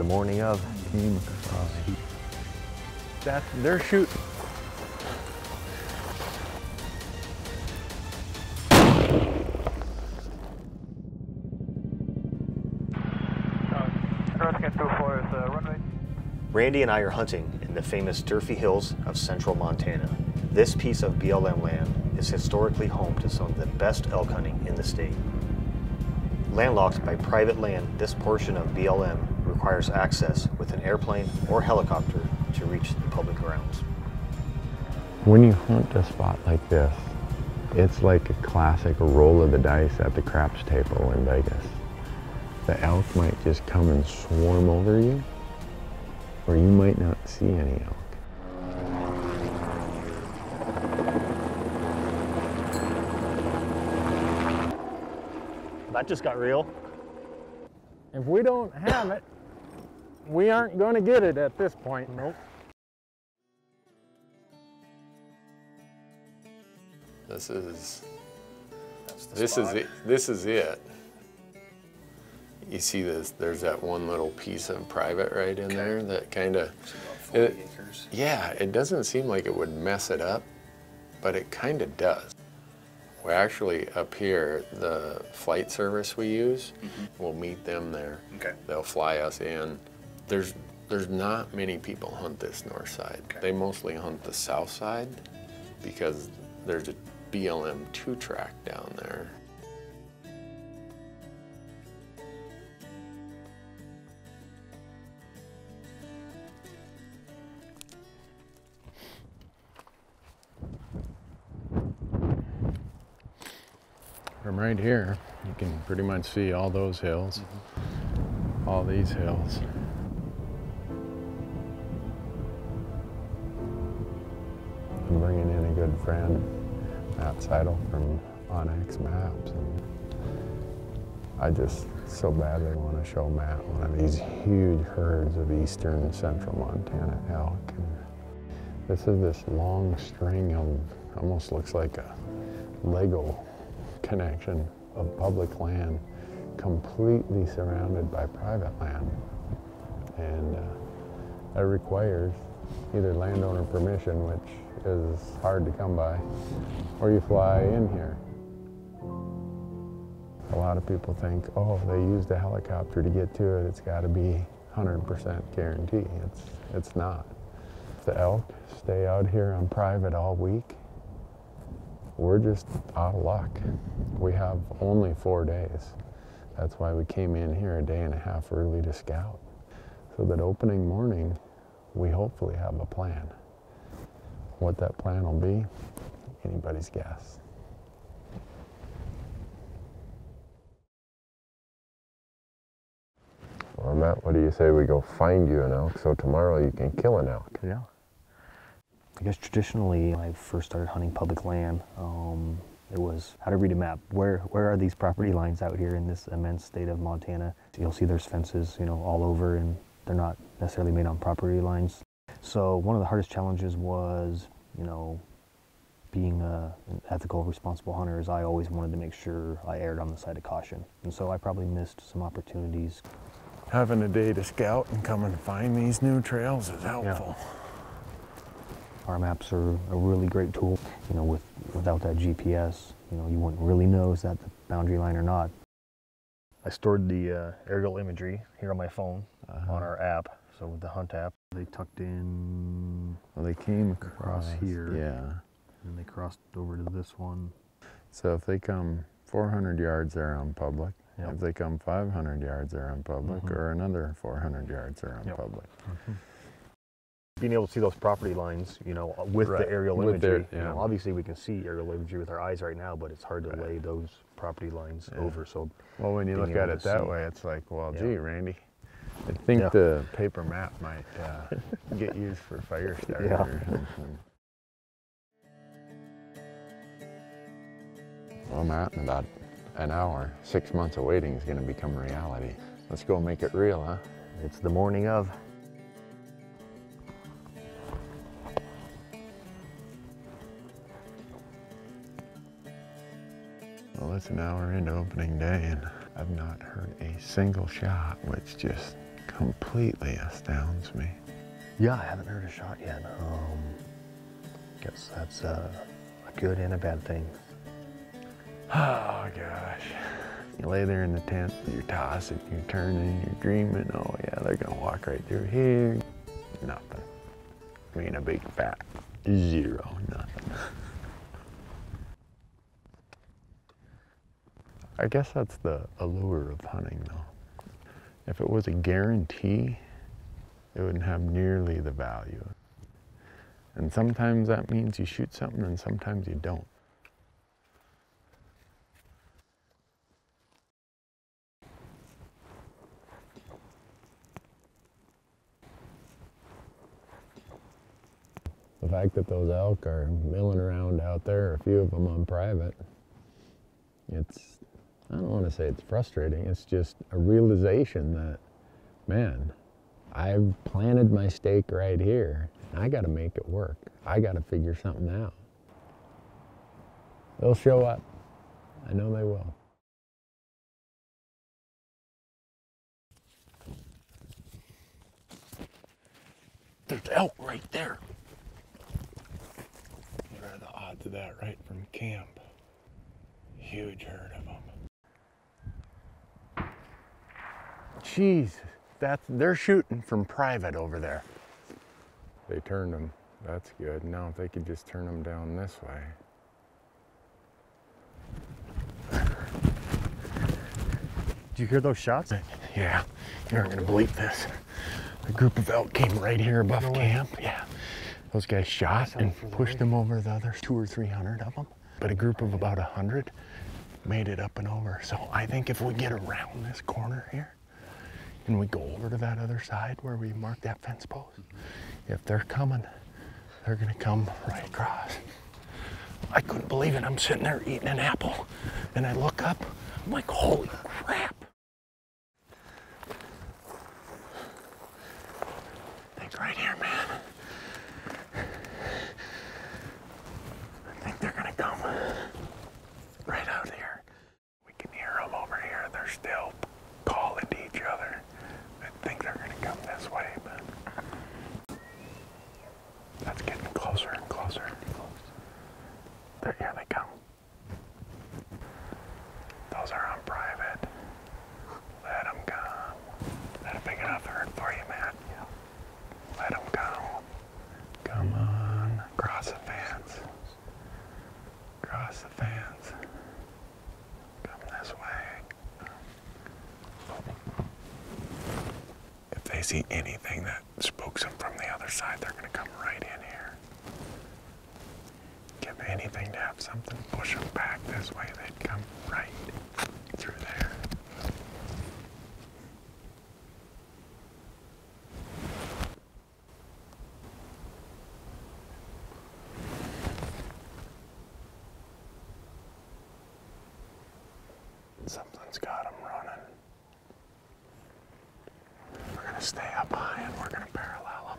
morning of. Came across. They're shooting. Randy and I are hunting in the famous Durfee Hills of central Montana. This piece of BLM land is historically home to some of the best elk hunting in the state. Landlocked by private land, this portion of BLM requires access with an airplane or helicopter to reach the public grounds. When you hunt a spot like this, it's like a classic roll of the dice at the craps table in Vegas. The elk might just come and swarm over you, or you might not see any elk. That just got real. If we don't have it, we aren't going to get it at this point. Nope. This is it. You see this, there's that one little piece of private right in there that kind of, yeah, it doesn't seem like it would mess it up, but it kind of does. We actually, up here, the flight service we use, we'll meet them there. Okay. They'll fly us in. There's not many people hunt this north side. Okay. They mostly hunt the south side because there's a BLM 2 track down there. From right here, you can pretty much see all those hills, all these hills. I'm bringing in a good friend, Matt Seidel from onXmaps, and I just so badly want to show Matt one of these huge herds of eastern central Montana elk. And this is this long string of, almost looks like a Lego connection of public land, completely surrounded by private land. And that requires either landowner permission, which is hard to come by, or you fly in here. A lot of people think, oh, they used a helicopter to get to it, it's got to be 100% guarantee. It's not. If the elk stay out here on private all week, we're just out of luck. We have only 4 days. That's why we came in here a day and a half early to scout. So that opening morning, we hopefully have a plan. What that plan will be, anybody's guess. Well, Matt, what do you say we go find you an elk so tomorrow you can kill an elk? Yeah. I guess traditionally, when I first started hunting public land, it was how to read a map. Where are these property lines out here in this immense state of Montana? You'll see there's fences, all over, and they're not necessarily made on property lines. So one of the hardest challenges was, being an ethical, responsible hunter, is I always wanted to make sure I erred on the side of caution. And so I probably missed some opportunities. Having a day to scout and come and find these new trails is helpful. Yeah. Our maps are a really great tool. Without that GPS, you wouldn't really know is that the boundary line or not. I stored the aerial imagery here on my phone on our app. So with the Hunt app, they tucked in. Well, they came across here. Yeah. And they crossed over to this one. So if they come 400 yards, they're on public. Yep. If they come 500 yards, they're on public, or another 400 yards, they're on public. Being able to see those property lines, with the aerial imagery. Obviously we can see aerial imagery with our eyes right now, but it's hard to lay those property lines over. So, well, when you look at it that way, it's like, well, gee, Randy, I think the paper map might get used for fire starters. Well, Matt, in about an hour, 6 months of waiting is going to become reality. Let's go make it real, huh? It's the morning of. Well, it's an hour into opening day, and I've not heard a single shot, which just completely astounds me. Yeah, I haven't heard a shot yet. Guess that's a good and a bad thing. Oh gosh. You lay there in the tent, you're tossing, you're turning, you're dreaming, oh yeah, they're gonna walk right through here. Nothing. I mean, a big fat zero, nothing. I guess that's the allure of hunting though. If it was a guarantee, it wouldn't have nearly the value. And sometimes that means you shoot something and sometimes you don't. The fact that those elk are milling around out there, a few of them on private, it's, I don't want to say it's frustrating, it's just a realization that, man, I've planted my stake right here. I got to make it work. I got to figure something out. They'll show up. I know they will. There's elk right there. What are the odds of that right from camp? Huge herd of them. Jeez, they're shooting from private over there. They turned them. That's good. Now if they could just turn them down this way. Did you hear those shots? Yeah, you aren't gonna believe this. A group of elk came right here above camp. Yeah, those guys shot and pushed them over the other 200 or 300 of them. But a group of about 100 made it up and over. So I think if we get around this corner here and we go over to that other side where we marked that fence post, if they're coming, they're gonna come right across. I couldn't believe it. I'm sitting there eating an apple and I look up, I'm like, holy crap. Think right here, man. I think they're gonna come right out here. We can hear them over here. They're still calling to each other. I think they're gonna come this way, but that's getting closer and closer. Here they come. Those are on private. Let them come. Is that a big enough herd for you, Matt? Yeah. Let them go. Come on. Cross the fence. Cross the fence. Come this way. If they see anything that spooks them from the other side, they're going to come right in here. Give anything to have something push them back this way, they'd come right through there. Something's got them running. We're going to stay up high and we're going to parallel them.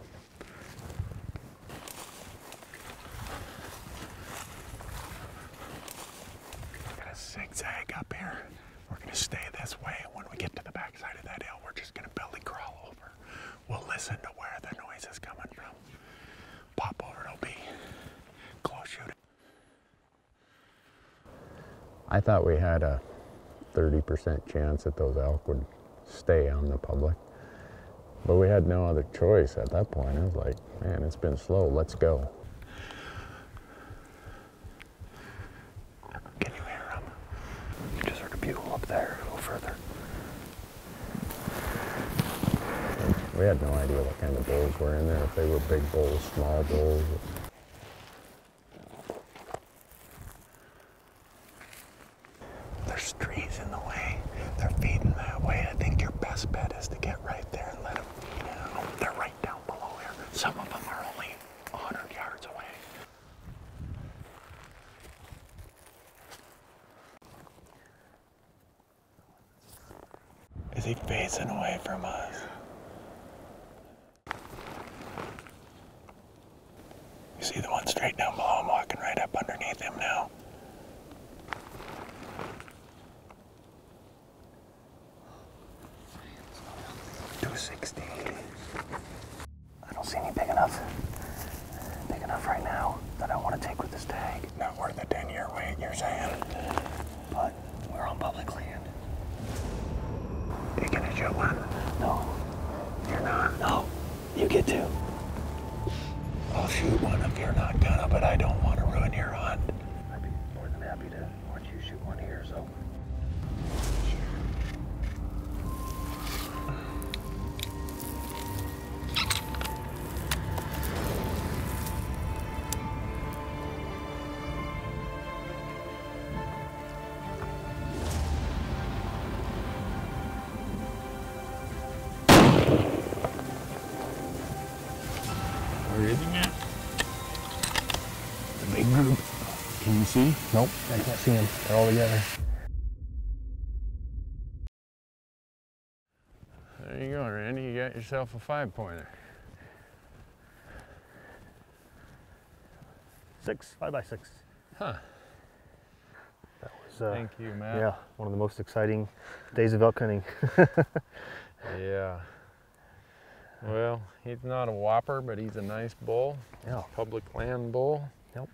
Zigzag up here. We're going to stay this way. When we get to the backside of that hill, we're just going to belly crawl over. We'll listen to where the noise is coming from. Pop over, it'll be close shooting. I thought we had a 30% chance that those elk would stay on the public, but we had no other choice at that point. I was like, man, it's been slow. Let's go. Up there, a little further. We had no idea what kind of bulls were in there, if they were big bulls, small bulls. There's trees in the way. They're feeding that way. I think your best bet is to get right there and let them feed out. They're right down below here. Some of them are only 100 yards away. Is he facing away from us? You see the one straight down below? I'm walking right up underneath him now. $260. now that I want to take with this tag. Not worth a 10-year wait, you're saying? But we're on public land. You gonna shoot one? No. You're not? No. You get to. I'll shoot one if you're not gonna, but I don't want to ruin your hunt. I'd be more than happy to watch you shoot one here, so. Where is he, Matt? The big group. Can you see? Nope, I can't see them. They're all together. There you go, Randy. You got yourself a 5-pointer. 5x6. Huh. That was, Thank you, Matt. yeah, one of the most exciting days of elk hunting. Yeah. Well, he's not a whopper, but he's a nice bull. Yeah. Public land bull. Yep.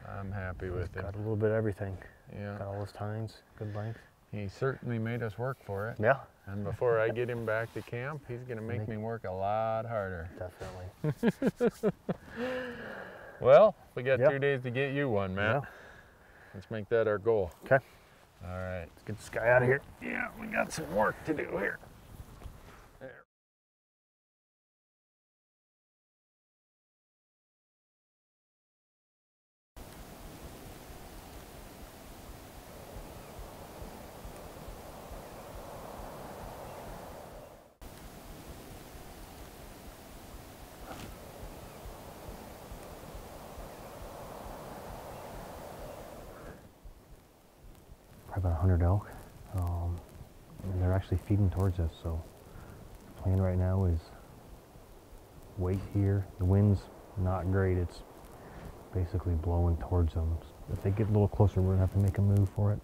I'm happy with him. Got a little bit of everything. Yeah. Got all his tines, good length. He certainly made us work for it. Yeah. And before I get him back to camp, he's going to make me work a lot harder. Definitely. Well, we got Yep. 2 days to get you one, Matt. Yeah. Let's make that our goal. Okay. All right. Let's get this guy out of here. Yeah, we got some work to do here. There. Probably about 100 elk. And they're actually feeding towards us, so the plan right now is wait here. The wind's not great. It's basically blowing towards them. If they get a little closer, we're gonna have to make a move for it.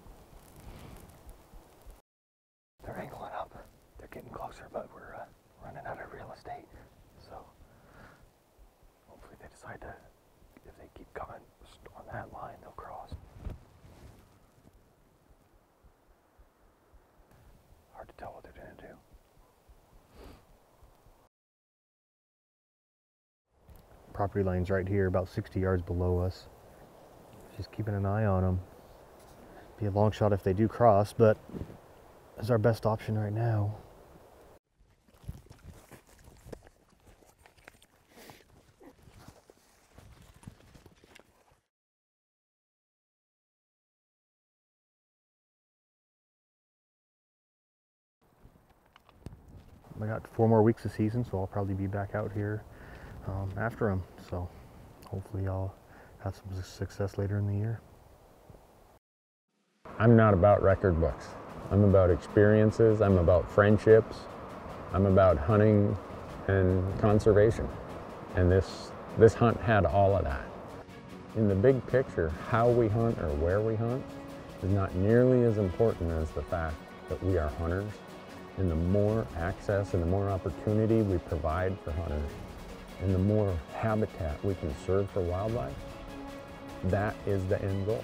They're angling up. They're getting closer, but we're running out of real estate. So hopefully they decide to, if they keep coming on that line, they'll cross. Hard to tell what they're gonna do. Property line's right here, about 60 yards below us. Just keeping an eye on them. Be a long shot if they do cross, but it's our best option right now. I got 4 more weeks of season, so I'll probably be back out here after them. So hopefully I'll have some success later in the year. I'm not about record books. I'm about experiences. I'm about friendships. I'm about hunting and conservation. And this hunt had all of that. In the big picture, how we hunt or where we hunt is not nearly as important as the fact that we are hunters. And the more access and the more opportunity we provide for hunters, and the more habitat we can serve for wildlife, that is the end goal.